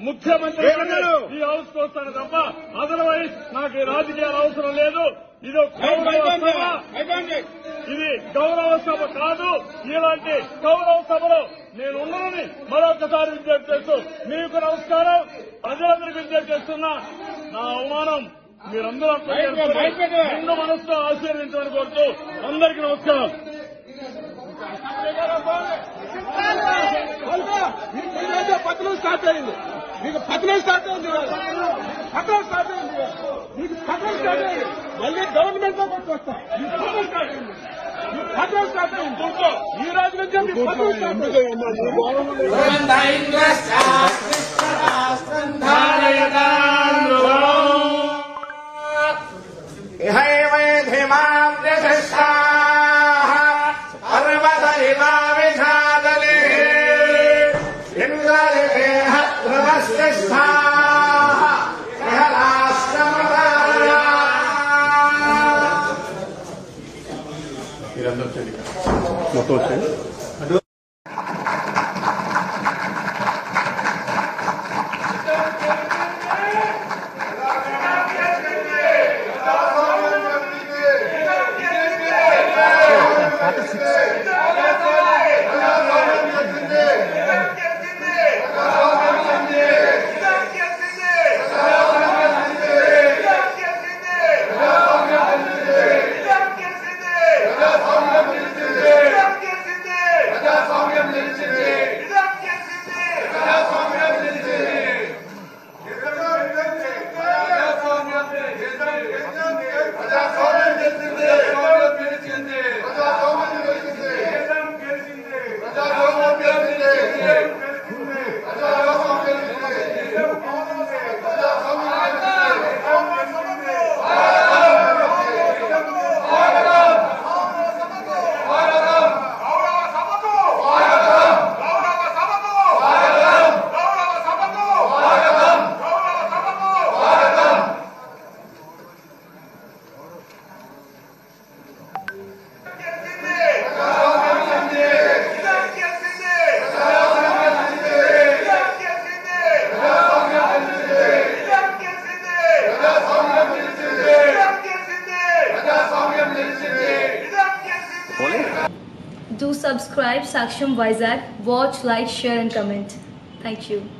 ముఖ్యమంత్రి ఈ హౌస్ కు వస్తాను తప్ప అదర్వైజ్ నాకు ఈ రాజకీయాలు అవసరం లేదు. ఇది గౌరవ సభ కాదు. ఇలాంటి గౌరవ సభలో నేను ఉన్నానని మరొకసారి విజ్ఞప్తి చేస్తూ మీకు నమస్కారం. ప్రజలందరికీ విజ్ఞప్తి చేస్తున్నా. నా అవమానం మీరందరూ నిండు మనసుతో ఆశీర్వదించమని కోరుతూ అందరికీ నమస్కారం. పత్రం స్టార్ట్ అయింది. మీకు పత్రం స్టార్ట్ అయింది. పత్రం స్టార్ట్ అయింది. మీకు పత్రం స్టార్ట్ అయింది. మళ్ళీ గవర్నమెంట్ లో కొట్టుకొస్తాం. పత్రం స్టార్ట్ అయింది. ఈ రోజు నుంచి పత్రం స్టార్ట్ మొత్తం వచ్చాయి. Do subscribe Saksham Vizag. Watch, like, share and comment. Thank you.